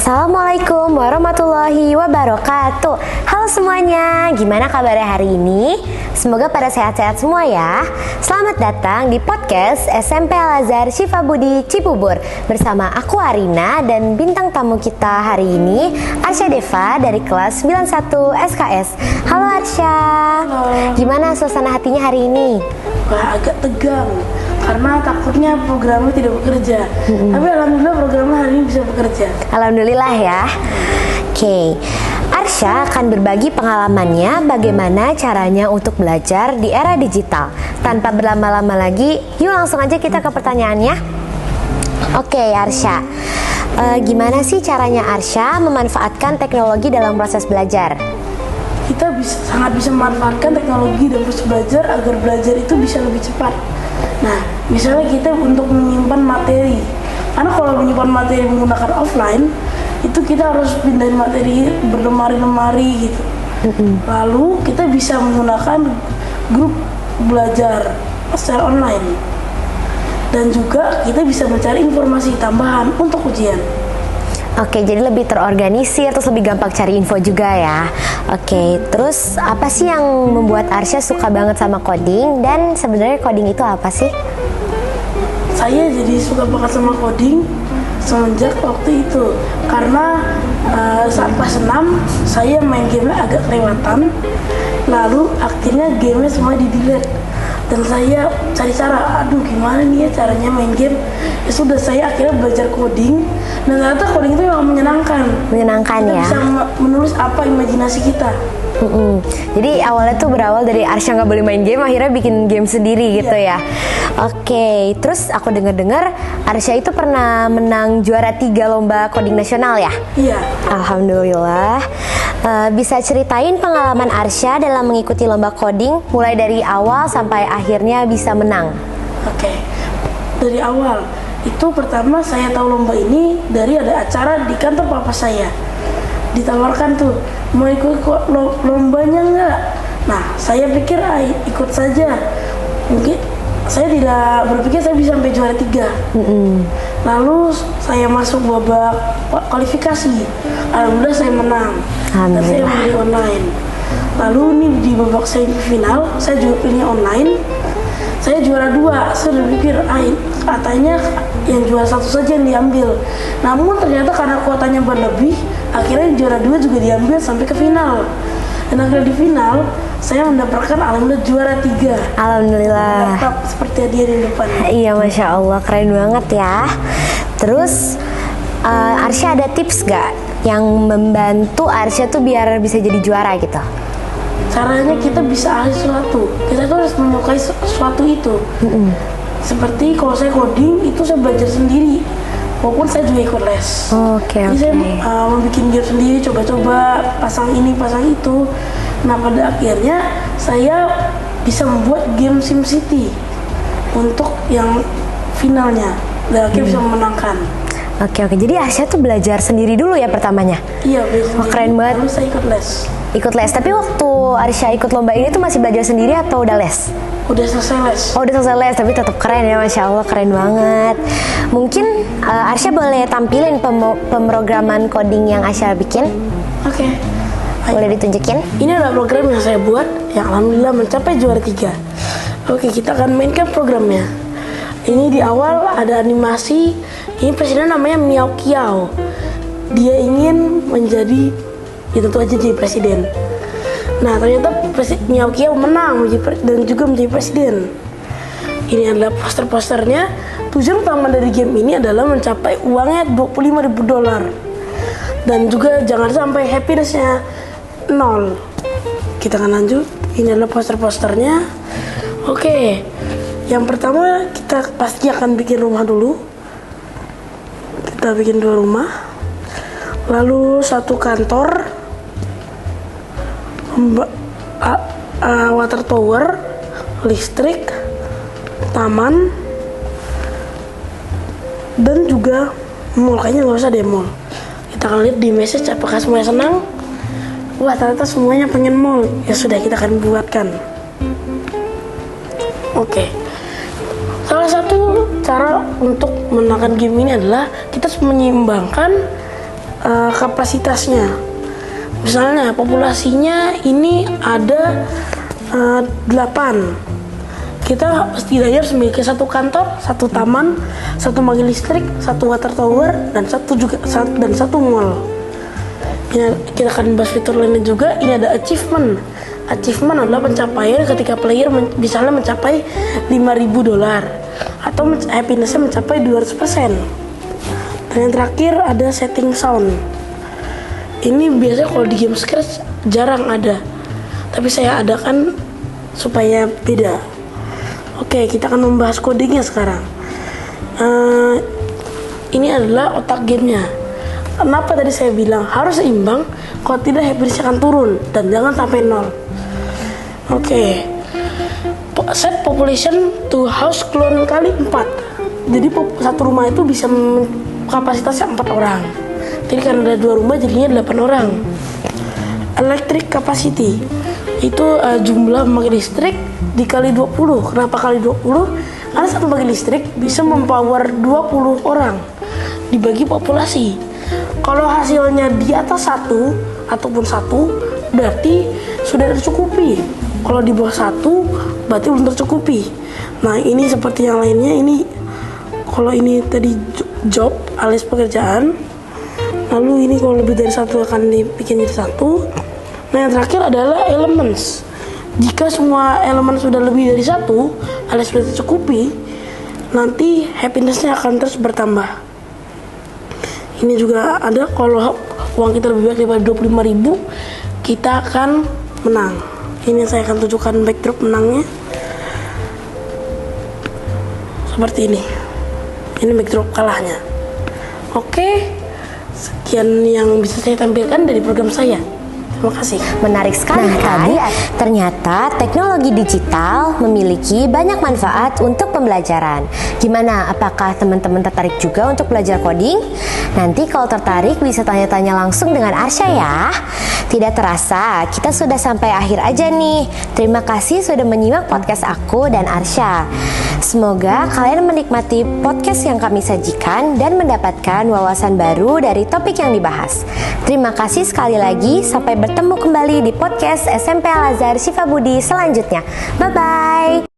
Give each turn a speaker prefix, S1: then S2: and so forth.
S1: Assalamualaikum warahmatullahi wabarakatuh. Halo semuanya, gimana kabarnya hari ini? Semoga pada sehat-sehat semua ya. Selamat datang di podcast SMP Al-Azhar Syifa Budi Cibubur bersama aku Arina dan bintang tamu kita hari ini Arsya Deva dari kelas 91 SKS. Halo Arsya.
S2: Halo.
S1: Gimana suasana hatinya hari ini?
S2: Wah, agak tegang karena takutnya programnya tidak bekerja. Tapi alhamdulillah programnya hari ini bisa bekerja.
S1: Alhamdulillah ya. Oke, Arsya akan berbagi pengalamannya bagaimana caranya untuk belajar di era digital. Tanpa berlama-lama lagi, yuk langsung aja kita ke pertanyaannya. Oke Arsya, gimana sih caranya Arsya memanfaatkan teknologi dalam proses belajar?
S2: Kita sangat bisa memanfaatkan teknologi dan proses belajar agar belajar itu bisa lebih cepat. Nah, misalnya kita untuk menyimpan materi. Karena kalau menyimpan materi menggunakan offline, itu kita harus pindahin materi berlemari-lemari gitu. Lalu kita bisa menggunakan grup belajar secara online. Dan juga kita bisa mencari informasi tambahan untuk ujian.
S1: Oke, jadi lebih terorganisir, terus lebih gampang cari info juga ya. Oke, terus apa sih yang membuat Arsya suka banget sama coding? Dan sebenarnya coding itu apa sih?
S2: Saya jadi suka banget sama coding semenjak waktu itu. Karena saat kelas 6, saya main game agak kelewatan. Lalu akhirnya gamenya semua di-delete. Dan saya cari cara, gimana nih ya caranya main game. Ya sudah, saya akhirnya belajar coding. Dan ternyata coding itu memang menyenangkan.
S1: Menyenangkan
S2: kita
S1: ya.
S2: bisa menulis apa imajinasi kita.
S1: Jadi awalnya tuh berawal dari Arsya nggak boleh main game, akhirnya bikin game sendiri gitu ya. Oke, terus aku dengar-dengar Arsya itu pernah menang juara 3 lomba coding nasional ya?
S2: Iya.
S1: Alhamdulillah. Bisa ceritain pengalaman Arsya dalam mengikuti lomba coding mulai dari awal sampai akhirnya bisa menang.
S2: Oke. Dari awal itu pertama saya tahu lomba ini dari ada acara di kantor papa saya. Ditawarkan tuh, mau ikut lombanya nggak? Nah, saya pikir ikut saja. Mungkin saya tidak berpikir saya bisa sampai juara 3. Lalu saya masuk babak kualifikasi. Alhamdulillah saya menang. Dan saya pilih online. Lalu nih di babak semifinal saya juga pilih online. Saya juara 2. Saya berpikir katanya yang juara 1 saja yang diambil. Namun ternyata karena kuotanya berlebih, akhirnya yang juara 2 juga diambil sampai ke final. Dan akhirnya di final saya mendapatkan alhamdulillah juara 3.
S1: Alhamdulillah.
S2: Laptop seperti hadiah di depan.
S1: Iya, Masya Allah, keren banget ya. Terus Arsya ada tips gak yang membantu Arsya tuh biar bisa jadi juara gitu?
S2: Caranya kita bisa ahli sesuatu. Kita tuh harus menyukai sesuatu itu. Seperti kalau saya coding itu saya belajar sendiri. Walaupun saya juga ikut les. Jadi saya membuat game sendiri, coba-coba pasang ini, pasang itu. Nah pada akhirnya saya bisa membuat game SimCity untuk yang finalnya. Dan akhirnya bisa memenangkan.
S1: Oke, jadi Arsya tuh belajar sendiri dulu ya pertamanya?
S2: Iya, belajar sendiri.
S1: Keren banget.
S2: Lalu saya ikut les.
S1: Ikut les, tapi waktu Arsya ikut lomba ini tuh masih belajar sendiri atau udah les?
S2: Udah selesai les.
S1: Oh, udah selesai les, tapi tetap keren ya, Masya Allah, keren banget. Mungkin Arsya boleh tampilin pemrograman coding yang Arsya bikin?
S2: Oke.
S1: Boleh ditunjukin?
S2: Ini adalah program yang saya buat yang alhamdulillah mencapai juara 3. Oke, kita akan mainkan programnya. Ini di awal ada animasi. Ini presiden namanya Miao Kiao. Dia ingin menjadi, ya tentu aja jadi presiden. Nah ternyata Miao Kiao menang dan juga menjadi presiden. Ini adalah poster-posternya. Tujuan utama dari game ini adalah mencapai uangnya $25.000. Dan juga jangan sampai happinessnya 0. Kita akan lanjut. Ini adalah poster-posternya. Oke. Yang pertama kita pasti akan bikin rumah dulu. Kita bikin 2 rumah. Lalu 1 kantor. Water tower, listrik, taman, dan juga mall. Kayaknya nggak usah deh mall. Kita akan lihat di message apakah semuanya senang. Wah ternyata semuanya pengen mall. Ya sudah, kita akan buatkan. Oke. Salah satu cara untuk menangkan game ini adalah kita harus menyeimbangkan kapasitasnya. Misalnya populasinya ini ada 8. Kita setidaknya harus memiliki satu kantor, satu taman, satu mobil listrik, satu water tower, dan satu mall. Kita akan bahas fitur lainnya juga. Ini ada achievement. Achievement adalah pencapaian ketika player misalnya mencapai $5.000 atau happiness-nya mencapai 200%. Dan yang terakhir ada setting sound. Ini biasanya kalau di game Scratch jarang ada, tapi saya adakan supaya beda. Oke, kita akan membahas codingnya sekarang. Ini adalah otak gamenya. Kenapa tadi saya bilang harus seimbang? Kalau tidak happiness akan turun dan jangan sampai 0. Oke. Set population to house clone kali 4. Jadi satu rumah itu bisa kapasitasnya 4 orang. Jadi karena ada 2 rumah jadinya 8 orang. Electric capacity itu jumlah pembangkit listrik dikali 20. Kenapa kali 20? Karena satu pembangkit listrik bisa mempower 20 orang dibagi populasi. Kalau hasilnya di atas 1 ataupun 1 berarti sudah tercukupi. Kalau di bawah 1 berarti belum tercukupi. Nah, ini seperti yang lainnya. Ini kalau ini tadi job alias pekerjaan. Lalu ini kalau lebih dari 1 akan dibikin jadi 1. Nah, yang terakhir adalah elements. Jika semua elemen sudah lebih dari 1 alias sudah tercukupi, nanti happiness-nya akan terus bertambah. Ini juga ada kalau uang kita lebih banyak daripada 25.000, kita akan menang. Ini saya akan tunjukkan backdrop menangnya. Seperti ini. Ini backdrop kalahnya. Oke, sekian yang bisa saya tampilkan dari program saya. Terima kasih.
S1: Menarik sekali kan? Ternyata teknologi digital memiliki banyak manfaat untuk pembelajaran. Gimana? Apakah teman-teman tertarik juga untuk belajar coding? Nanti kalau tertarik bisa tanya-tanya langsung dengan Arsya ya. Tidak terasa, kita sudah sampai akhir aja nih. Terima kasih sudah menyimak podcast aku dan Arsya. Semoga kalian menikmati podcast yang kami sajikan dan mendapatkan wawasan baru dari topik yang dibahas. Terima kasih sekali lagi. Sampai bertemu kembali di podcast SMP Al Azhar Syifa Budi selanjutnya. Bye-bye.